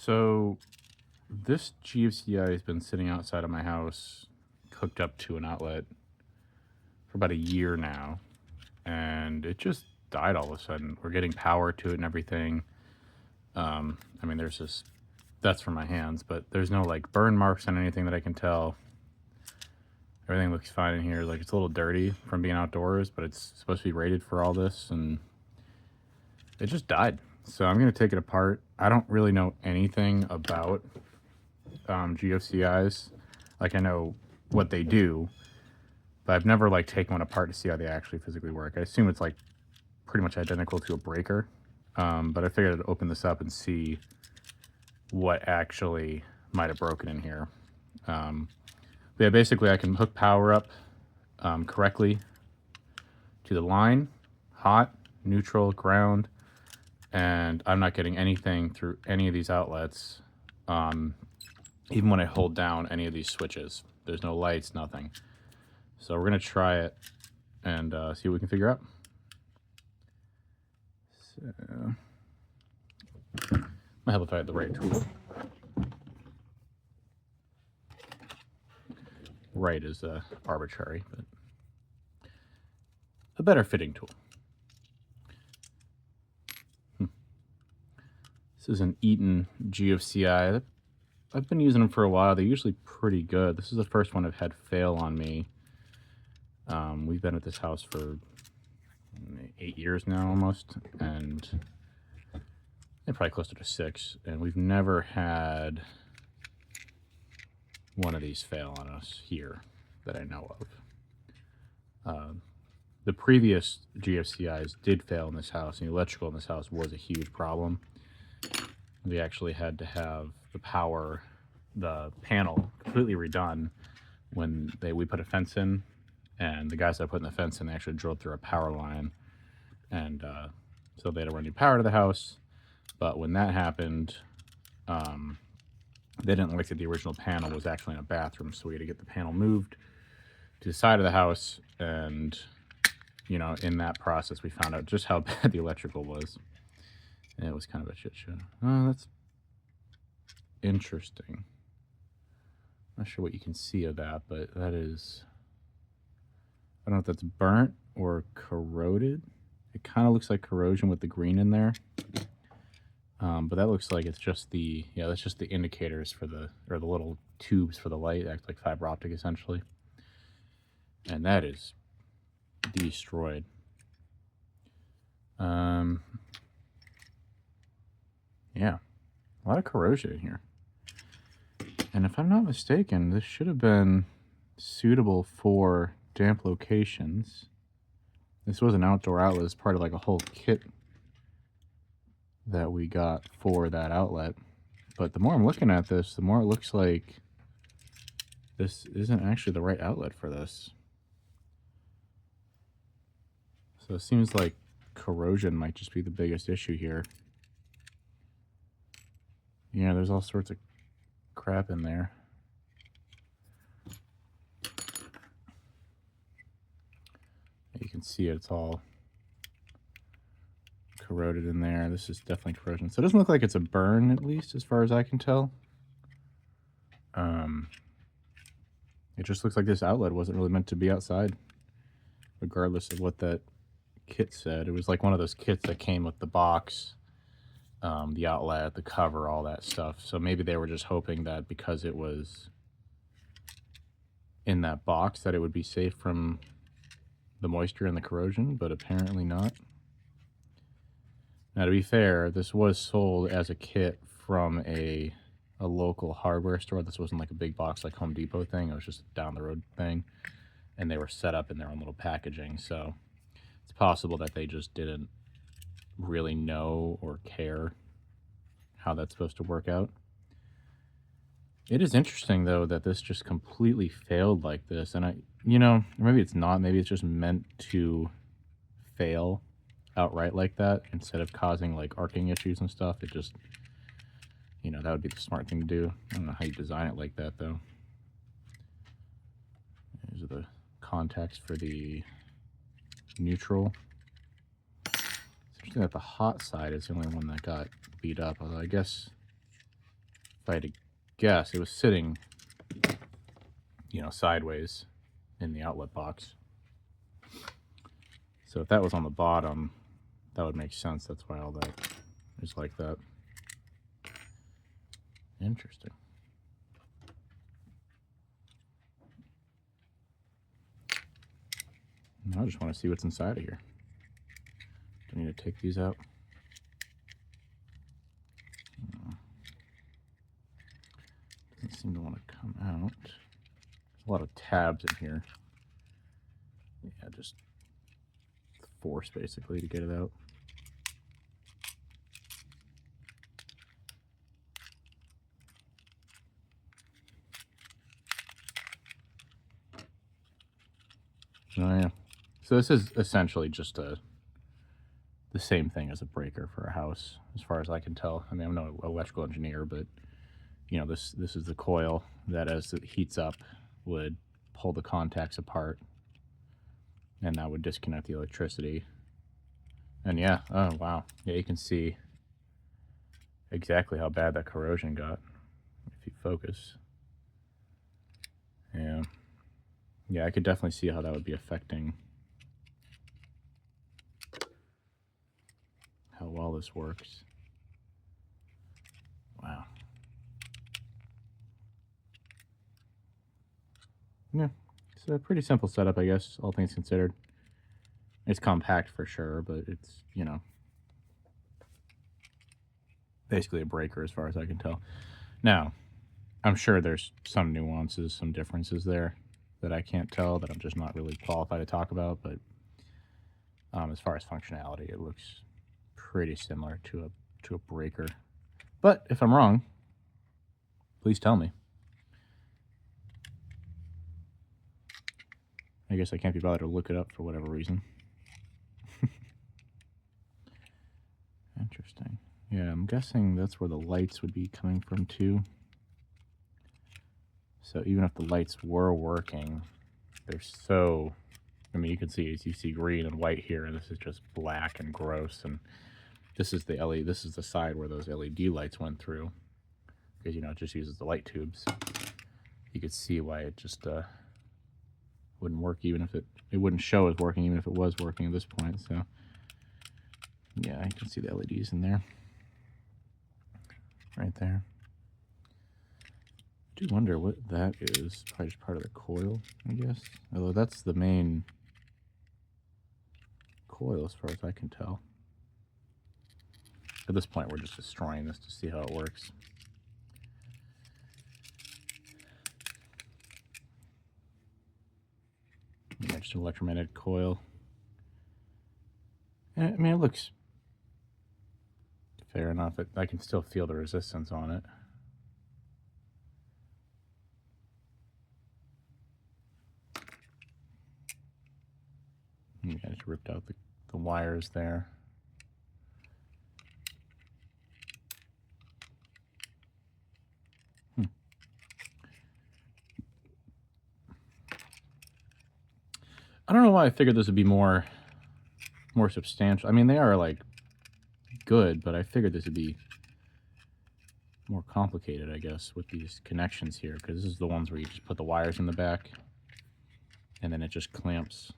So this GFCI has been sitting outside of my house, hooked up to an outlet for about a year now, and it just died all of a sudden. We're getting power to it and everything. I mean, there's this, that's from my hands, but there's no like burn marks on anything that I can tell. Everything looks fine in here. Like it's a little dirty from being outdoors, but it's supposed to be rated for all this, and it just died. So I'm gonna take it apart. I don't really know anything about GFCIs. Like I know what they do, but I've never like taken one apart to see how they actually physically work. I assume it's like pretty much identical to a breaker, but I figured I'd open this up and see what actually might have broken in here. Yeah, basically I can hook power up correctly to the line, hot, neutral, ground, and I'm not getting anything through any of these outlets, even when I hold down any of these switches. There's no lights, nothing. So we're going to try it and see what we can figure out. So, might help if I had the right tool. Right is arbitrary, but a better fitting tool. This is an Eaton GFCI. I've been using them for a while. They're usually pretty good. This is the first one I've had fail on me. We've been at this house for 8 years now almost, and probably closer to 6, and we've never had one of these fail on us here that I know of. The previous GFCIs did fail in this house, and the electrical in this house was a huge problem. We actually had to have the panel completely redone when we put a fence in, and the guys that put in the fence in, they actually drilled through a power line, and so they had to run new power to the house. But when that happened, they didn't like that the original panel was actually in a bathroom, so we had to get the panel moved to the side of the house. And you know, in that process, we found out just how bad the electrical was. And it was kind of a shit show. Oh, that's interesting. Not sure what you can see of that, but that is, I don't know if that's burnt or corroded. It kind of looks like corrosion with the green in there. But that looks like it's just that's just the indicators for the little tubes for the light, act like fiber optic essentially. And that is destroyed. Yeah, a lot of corrosion in here. And if I'm not mistaken, this should have been suitable for damp locations. This was an outdoor outlet as part of like a whole kit that we got for that outlet. But the more I'm looking at this, the more it looks like this isn't actually the right outlet for this. So it seems like corrosion might just be the biggest issue here. Yeah, there's all sorts of crap in there. You can see it's all corroded in there. This is definitely corrosion. So it doesn't look like it's a burn, at least as far as I can tell. It just looks like this outlet wasn't really meant to be outside, regardless of what that kit said. It was like one of those kits that came with the box, the outlet, the cover, all that stuff. So maybe they were just hoping that because it was in that box that it would be safe from the moisture and the corrosion, but apparently not. Now, to be fair, this was sold as a kit from a local hardware store. This wasn't like a big box like Home Depot thing. It was just a down the road thing, and they were set up in their own little packaging. So it's possible that they just didn't really know or care how that's supposed to work out. It is interesting though that this just completely failed like this, and maybe it's not. Maybe it's just meant to fail outright like that instead of causing like arcing issues and stuff. It just, that would be the smart thing to do. I don't know how you design it like that though. These are the contacts for the neutral. It's interesting that the hot side is the only one that got beat up, although I guess if I had to guess, it was sitting, you know, sideways in the outlet box. So if that was on the bottom, that would make sense. That's why all that is like that. Interesting. Now I just want to see what's inside of here. Do I need to take these out? Doesn't seem to want to come out. There's a lot of tabs in here. Yeah, just force basically to get it out. Oh yeah. So this is essentially just the same thing as a breaker for a house, as far as I can tell. I mean, I'm no electrical engineer, but you know, this is the coil that, as it heats up, would pull the contacts apart, and that would disconnect the electricity. And yeah, oh wow, yeah, you can see exactly how bad that corrosion got if you focus. Yeah, I could definitely see how that would be affecting how well this works. Wow. Yeah, it's a pretty simple setup, I guess, all things considered. It's compact for sure, but it's, you know, basically a breaker as far as I can tell. Now, I'm sure there's some nuances, some differences there that I can't tell, that I'm just not really qualified to talk about, but as far as functionality, it looks pretty similar to a breaker. But if I'm wrong, please tell me. I guess I can't be bothered to look it up for whatever reason. Interesting. Yeah, I'm guessing that's where the lights would be coming from too. So even if the lights were working, they're so, I mean, you can see, you see green and white here, and this is just black and gross. And this is the LED, this is the side where those LED lights went through, because, you know, it just uses the light tubes. You could see why it just wouldn't work, even if it wouldn't show as working, even if it was working at this point. So yeah, you can see the LEDs in there, right there. I do wonder what that is. Probably just part of the coil, I guess. Although that's the main coil as far as I can tell. At this point, we're just destroying this to see how it works. Yeah, just an electromagnetic coil. And, I mean, it looks fair enough. I can still feel the resistance on it. I just ripped out the wires there. I don't know why I figured this would be more substantial. I mean, they are like good, but I figured this would be more complicated, I guess, with these connections here, because this is the ones where you just put the wires in the back and then it just clamps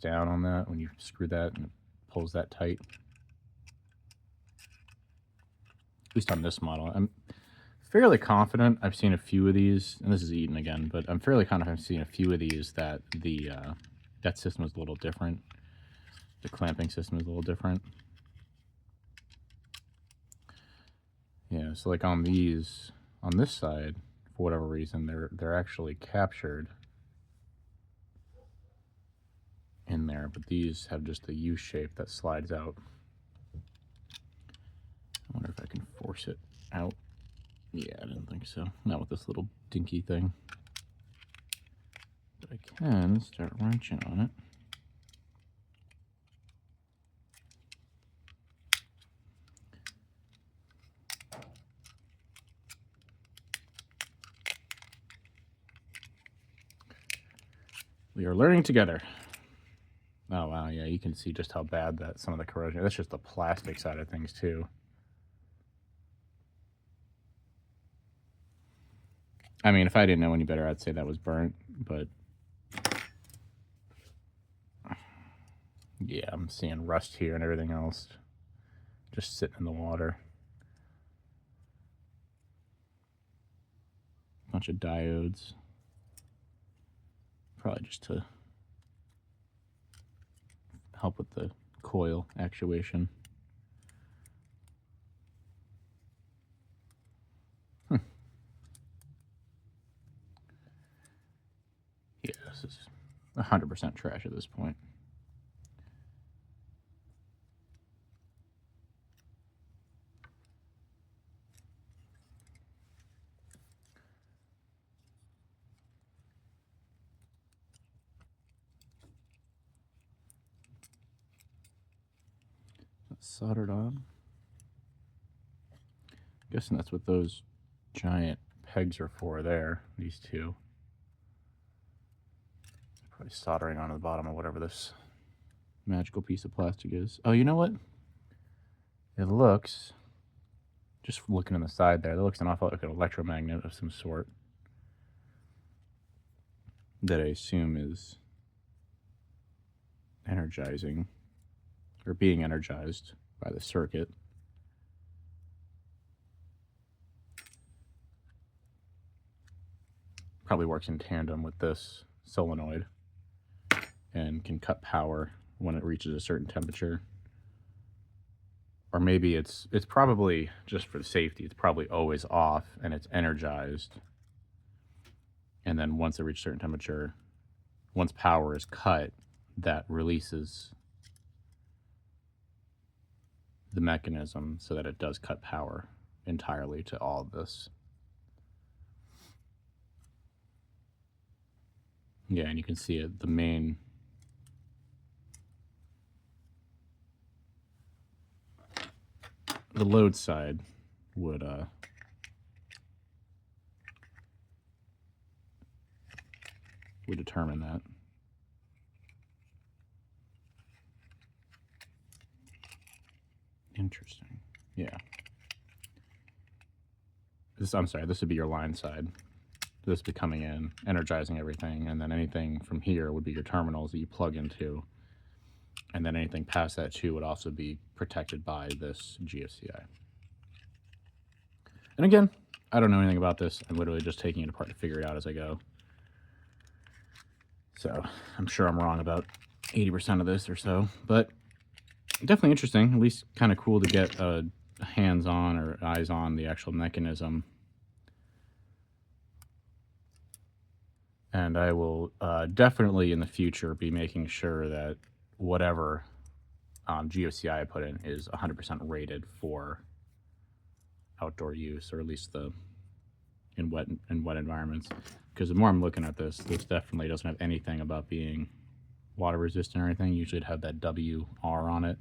down on that when you screw that, and it pulls that tight. At least on this model. I'm fairly confident I've seen a few of these, and this is Eaton again, but I'm fairly confident I've seen a few of these that the that system is a little different. The clamping system is a little different. Yeah, so like on these, on this side, for whatever reason, they're actually captured in there, but these have just a U shape that slides out. I wonder if I can force it out. Yeah, I didn't think so. Not with this little dinky thing. But I can start wrenching on it. We are learning together. Oh wow, yeah, you can see just how bad that some of the corrosion. That's just the plastic side of things too. I mean, if I didn't know any better, I'd say that was burnt, but yeah, I'm seeing rust here and everything else just sitting in the water. Bunch of diodes, probably just to help with the coil actuation. Yeah, this is 100% trash at this point. Soldered on. Guessing that's what those giant pegs are for there, these two. Probably soldering onto the bottom of whatever this magical piece of plastic is. Oh, you know what? It looks, just looking on the side there, that looks an awful lot like an electromagnet of some sort that I assume is energizing or being energized by the circuit. Probably works in tandem with this solenoid and can cut power when it reaches a certain temperature. Or maybe it's probably, just for safety, it's probably always off and it's energized. And then once it reaches a certain temperature, once power is cut, that releases the mechanism so that it does cut power entirely to all of this. Yeah, and you can see it, the main the load side would determine that. Interesting. Yeah. I'm sorry, this would be your line side. This would be coming in, energizing everything, and then anything from here would be your terminals that you plug into. And then anything past that too would also be protected by this GFCI. And again, I don't know anything about this. I'm literally just taking it apart to figure it out as I go. So I'm sure I'm wrong about 80% of this or so, but definitely interesting. At least kind of cool to get hands-on or eyes on the actual mechanism. And I will definitely in the future be making sure that whatever GFCI I put in is 100% rated for outdoor use, or at least in wet environments. Because the more I'm looking at this definitely doesn't have anything about being water resistant or anything. Usually it'd have that WR on it,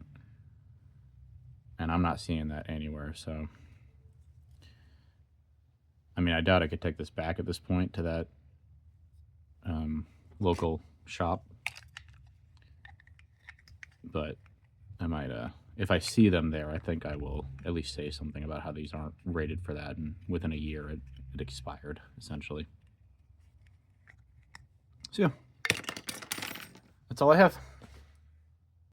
and I'm not seeing that anywhere. So I mean, I doubt I could take this back at this point to that local shop, but I might if I see them there, I think I will at least say something about how these aren't rated for that, and within a year it expired essentially. So yeah, that's all I have.